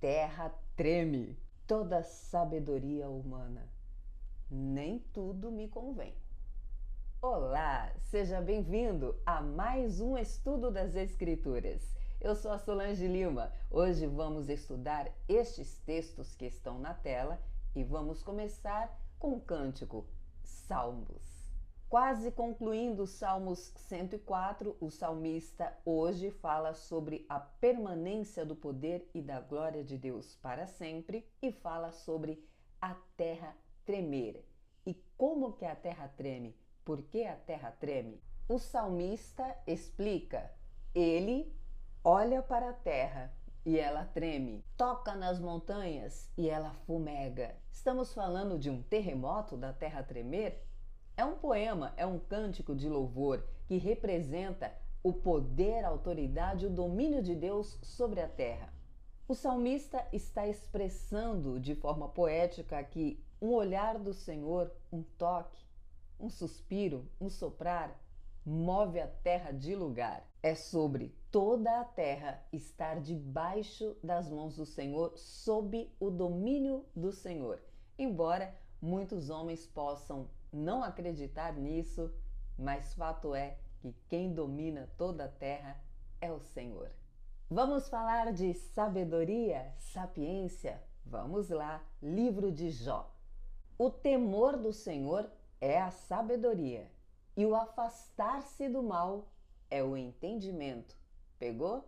terra treme. Toda sabedoria humana, nem tudo me convém. Olá, seja bem-vindo a mais um estudo das Escrituras. Eu sou a Solange Lima. Hoje vamos estudar estes textos que estão na tela e vamos começar com o cântico Salmos. Quase concluindo Salmos 104, o salmista hoje fala sobre a permanência do poder e da glória de Deus para sempre e fala sobre a terra tremer. E como que a terra treme? Por que a terra treme? O salmista explica: ele olha para a terra e ela treme, toca nas montanhas e ela fumega. Estamos falando de um terremoto da terra tremer? É um poema, é um cântico de louvor que representa o poder, a autoridade e o domínio de Deus sobre a terra. O salmista está expressando de forma poética que um olhar do Senhor, um toque, um suspiro, um soprar, move a terra de lugar. É sobre toda a terra estar debaixo das mãos do Senhor, sob o domínio do Senhor. Embora muitos homens possam não acreditar nisso, mas fato é que quem domina toda a terra é o Senhor. Vamos falar de sabedoria, sapiência? Vamos lá, livro de Jó. O temor do Senhor é a sabedoria e o afastar-se do mal é o entendimento. Pegou?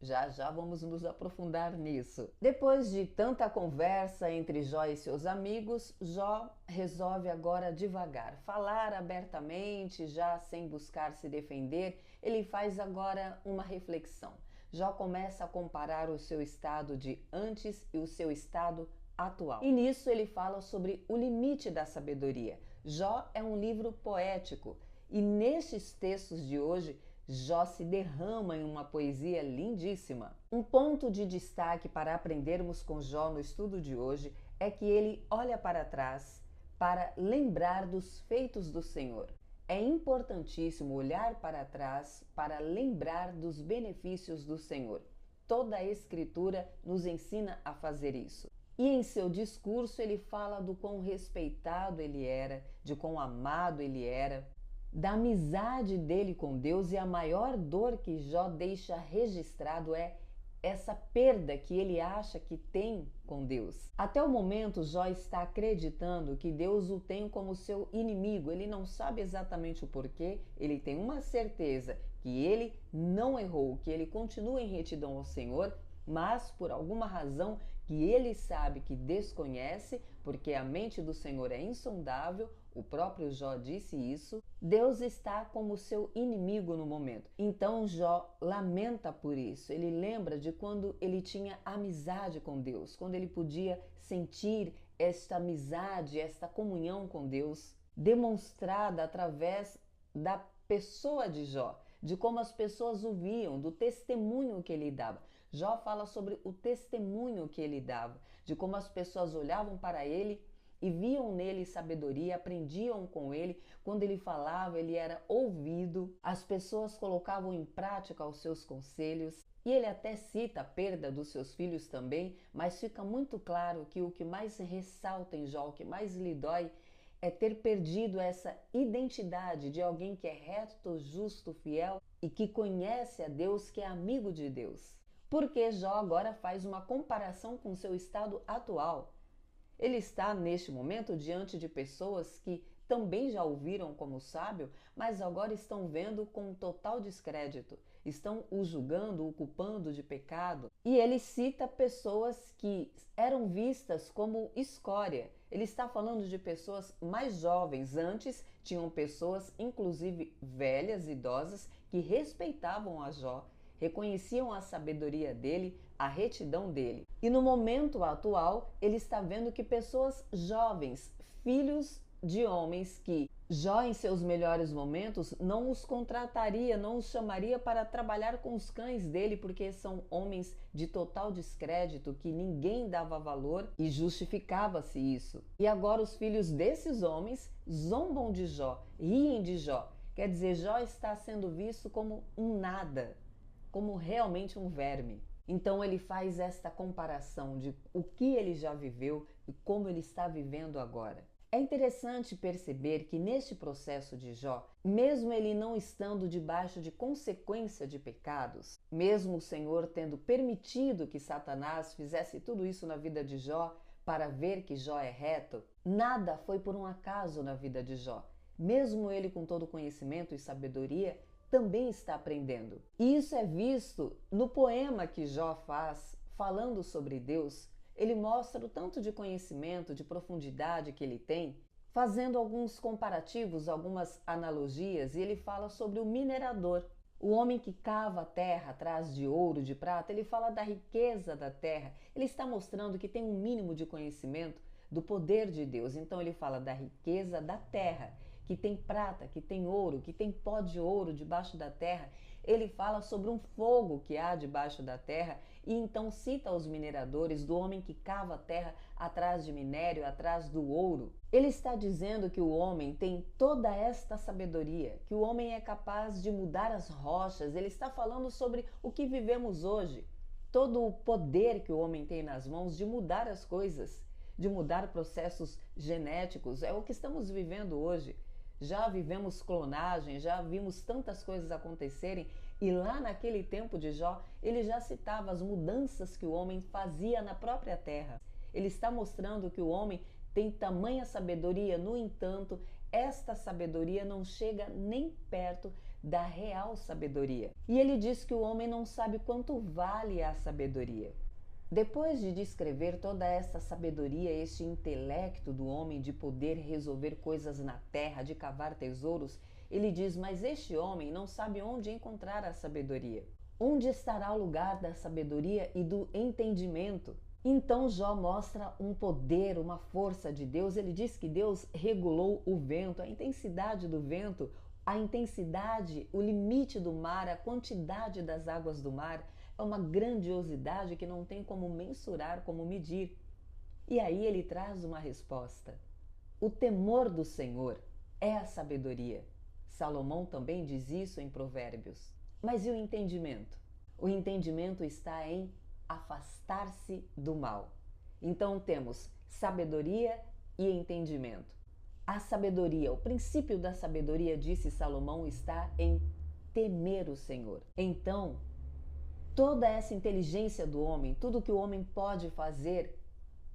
Já já vamos nos aprofundar nisso. Depois de tanta conversa entre Jó e seus amigos, Jó resolve agora devagar, falar abertamente, já sem buscar se defender. Ele faz agora uma reflexão. Jó começa a comparar o seu estado de antes e o seu estado atual. E nisso ele fala sobre o limite da sabedoria. Jó é um livro poético e nestes textos de hoje Jó se derrama em uma poesia lindíssima. Um ponto de destaque para aprendermos com Jó no estudo de hoje é que ele olha para trás para lembrar dos feitos do Senhor. É importantíssimo olhar para trás para lembrar dos benefícios do Senhor. Toda a Escritura nos ensina a fazer isso. E em seu discurso ele fala do quão respeitado ele era, de quão amado ele era, da amizade dele com Deus, e a maior dor que Jó deixa registrado é essa perda que ele acha que tem com Deus. Até o momento, Jó está acreditando que Deus o tem como seu inimigo. Ele não sabe exatamente o porquê, ele tem uma certeza que ele não errou, que ele continua em retidão ao Senhor, mas por alguma razão que ele sabe que desconhece, porque a mente do Senhor é insondável, o próprio Jó disse isso, Deus está como seu inimigo no momento. Então Jó lamenta por isso, ele lembra de quando ele tinha amizade com Deus, quando ele podia sentir esta amizade, esta comunhão com Deus, demonstrada através da pessoa de Jó, de como as pessoas o viam, do testemunho que ele dava. Jó fala sobre o testemunho que ele dava, de como as pessoas olhavam para ele e viam nele sabedoria, aprendiam com ele. Quando ele falava, ele era ouvido, as pessoas colocavam em prática os seus conselhos. E ele até cita a perda dos seus filhos também, mas fica muito claro que o que mais ressalta em Jó, o que mais lhe dói, é ter perdido essa identidade de alguém que é reto, justo, fiel e que conhece a Deus, que é amigo de Deus. Porque Jó agora faz uma comparação com seu estado atual. Ele está neste momento diante de pessoas que também já o viram como sábio, mas agora estão vendo com total descrédito, estão o julgando, o culpando de pecado. E ele cita pessoas que eram vistas como escória. Ele está falando de pessoas mais jovens. Antes tinham pessoas, inclusive velhas, idosas, que respeitavam a Jó, reconheciam a sabedoria dele, a retidão dele. E no momento atual, ele está vendo que pessoas jovens, filhos de homens que Jó em seus melhores momentos não os contrataria, não os chamaria para trabalhar com os cães dele, porque são homens de total descrédito, que ninguém dava valor e justificava-se isso. E agora os filhos desses homens zombam de Jó, riem de Jó. Quer dizer, Jó está sendo visto como um nada, como realmente um verme. Então ele faz esta comparação de o que ele já viveu e como ele está vivendo agora. É interessante perceber que neste processo de Jó, mesmo ele não estando debaixo de consequência de pecados, mesmo o Senhor tendo permitido que Satanás fizesse tudo isso na vida de Jó para ver que Jó é reto, nada foi por um acaso na vida de Jó. Mesmo ele com todo conhecimento e sabedoria, também está aprendendo. E isso é visto no poema que Jó faz falando sobre Deus. Ele mostra o tanto de conhecimento, de profundidade que ele tem, fazendo alguns comparativos, algumas analogias, e ele fala sobre o minerador. O homem que cava a terra atrás de ouro, de prata, ele fala da riqueza da terra. Ele está mostrando que tem um mínimo de conhecimento do poder de Deus. Então ele fala da riqueza da terra, que tem prata, que tem ouro, que tem pó de ouro debaixo da terra. Ele fala sobre um fogo que há debaixo da terra e então cita os mineradores, do homem que cava a terra atrás de minério, atrás do ouro. Ele está dizendo que o homem tem toda esta sabedoria, que o homem é capaz de mudar as rochas. Ele está falando sobre o que vivemos hoje, todo o poder que o homem tem nas mãos de mudar as coisas, de mudar processos genéticos. É o que estamos vivendo hoje. Já vivemos clonagem, já vimos tantas coisas acontecerem, e lá naquele tempo de Jó, ele já citava as mudanças que o homem fazia na própria terra. Ele está mostrando que o homem tem tamanha sabedoria, no entanto, esta sabedoria não chega nem perto da real sabedoria. E ele diz que o homem não sabe quanto vale a sabedoria. Depois de descrever toda essa sabedoria, este intelecto do homem de poder resolver coisas na terra, de cavar tesouros, ele diz: mas este homem não sabe onde encontrar a sabedoria. Onde estará o lugar da sabedoria e do entendimento? Então Jó mostra um poder, uma força de Deus. Ele diz que Deus regulou o vento, a intensidade do vento, a intensidade, o limite do mar, a quantidade das águas do mar. É uma grandiosidade que não tem como mensurar, como medir. E aí ele traz uma resposta. O temor do Senhor é a sabedoria. Salomão também diz isso em Provérbios. Mas e o entendimento? O entendimento está em afastar-se do mal. Então temos sabedoria e entendimento. A sabedoria, o princípio da sabedoria, disse Salomão, está em temer o Senhor. Então, toda essa inteligência do homem, tudo que o homem pode fazer,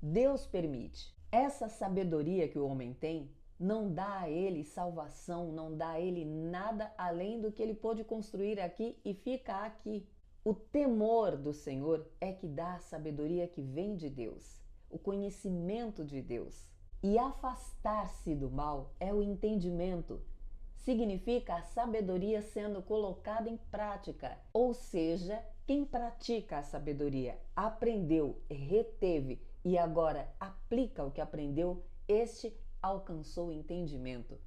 Deus permite. Essa sabedoria que o homem tem não dá a ele salvação, não dá a ele nada além do que ele pôde construir aqui e fica aqui. O temor do Senhor é que dá a sabedoria que vem de Deus, o conhecimento de Deus. E afastar-se do mal é o entendimento. Significa a sabedoria sendo colocada em prática, ou seja, quem pratica a sabedoria, aprendeu, reteve e agora aplica o que aprendeu, este alcançou o entendimento.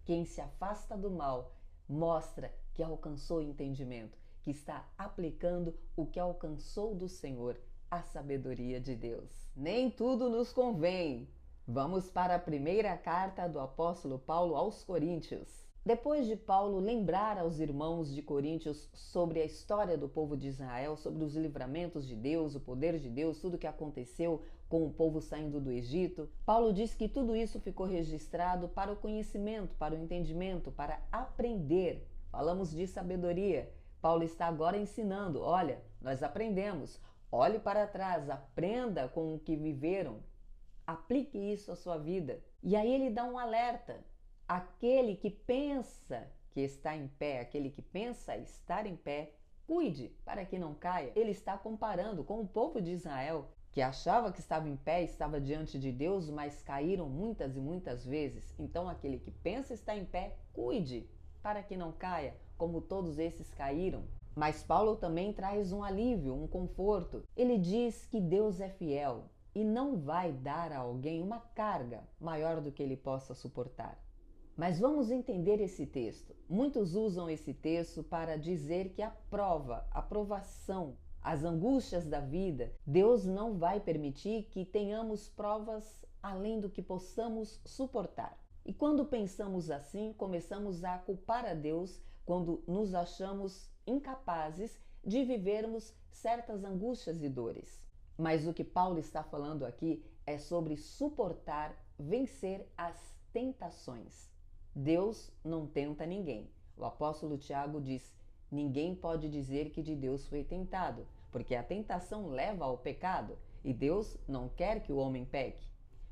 Quem se afasta do mal mostra que alcançou o entendimento, que está aplicando o que alcançou do Senhor, a sabedoria de Deus. Nem tudo nos convém. Vamos para a primeira carta do apóstolo Paulo aos Coríntios. Depois de Paulo lembrar aos irmãos de Coríntios sobre a história do povo de Israel, sobre os livramentos de Deus, o poder de Deus, tudo o que aconteceu com o povo saindo do Egito, Paulo diz que tudo isso ficou registrado para o conhecimento, para o entendimento, para aprender. Falamos de sabedoria. Paulo está agora ensinando: olha, nós aprendemos, olhe para trás, aprenda com o que viveram, aplique isso à sua vida. E aí ele dá um alerta. Aquele que pensa que está em pé, aquele que pensa estar em pé, cuide para que não caia. Ele está comparando com o povo de Israel, que achava que estava em pé, estava diante de Deus, mas caíram muitas e muitas vezes. Então aquele que pensa estar em pé, cuide para que não caia, como todos esses caíram. Mas Paulo também traz um alívio, um conforto. Ele diz que Deus é fiel e não vai dar a alguém uma carga maior do que ele possa suportar. Mas vamos entender esse texto. Muitos usam esse texto para dizer que a prova, a provação, as angústias da vida, Deus não vai permitir que tenhamos provas além do que possamos suportar. E quando pensamos assim, começamos a culpar a Deus quando nos achamos incapazes de vivermos certas angústias e dores. Mas o que Paulo está falando aqui é sobre suportar, vencer as tentações. Deus não tenta ninguém. O apóstolo Tiago diz: ninguém pode dizer que de Deus foi tentado, porque a tentação leva ao pecado e Deus não quer que o homem peque.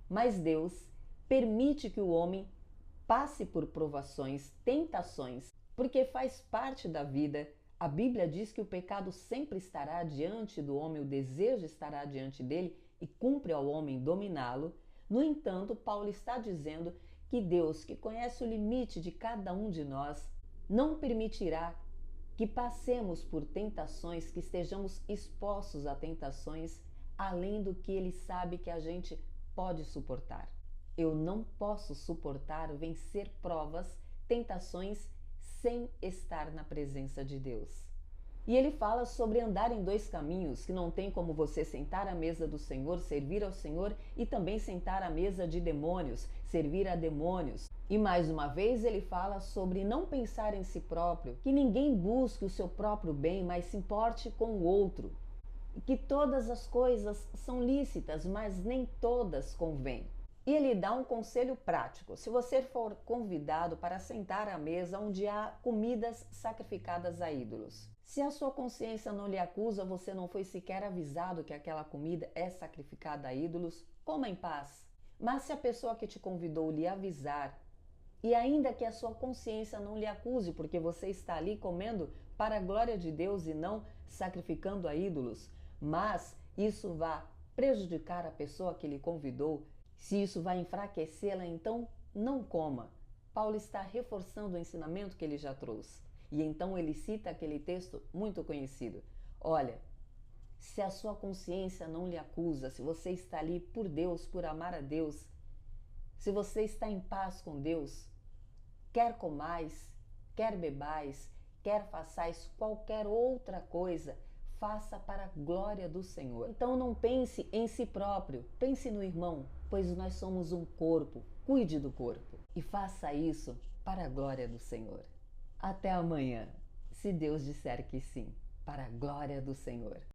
Mas Deus permite que o homem passe por provações, tentações, porque faz parte da vida. A Bíblia diz que o pecado sempre estará diante do homem, o desejo estará diante dele e cumpre ao homem dominá-lo. No entanto, Paulo está dizendo que Deus, que conhece o limite de cada um de nós, não permitirá que passemos por tentações, que estejamos expostos a tentações além do que ele sabe que a gente pode suportar. Eu não posso suportar, vencer provas, tentações, sem estar na presença de Deus. E ele fala sobre andar em dois caminhos, que não tem como você sentar à mesa do Senhor, servir ao Senhor e também sentar à mesa de demônios, servir a demônios. E mais uma vez ele fala sobre não pensar em si próprio, que ninguém busque o seu próprio bem, mas se importe com o outro. E que todas as coisas são lícitas, mas nem todas convêm. E ele dá um conselho prático. Se você for convidado para sentar à mesa onde há comidas sacrificadas a ídolos, se a sua consciência não lhe acusa, você não foi sequer avisado que aquela comida é sacrificada a ídolos, coma em paz. Mas se a pessoa que te convidou lhe avisar, e ainda que a sua consciência não lhe acuse, porque você está ali comendo para a glória de Deus e não sacrificando a ídolos, mas isso vai prejudicar a pessoa que lhe convidou, se isso vai enfraquecê-la, então não coma. Paulo está reforçando o ensinamento que ele já trouxe. E então ele cita aquele texto muito conhecido. Olha, se a sua consciência não lhe acusa, se você está ali por Deus, por amar a Deus, se você está em paz com Deus, quer comais, quer bebais, quer façais qualquer outra coisa, faça para a glória do Senhor. Então não pense em si próprio, pense no irmão, pois nós somos um corpo. Cuide do corpo e faça isso para a glória do Senhor. Até amanhã, se Deus disser que sim, para a glória do Senhor.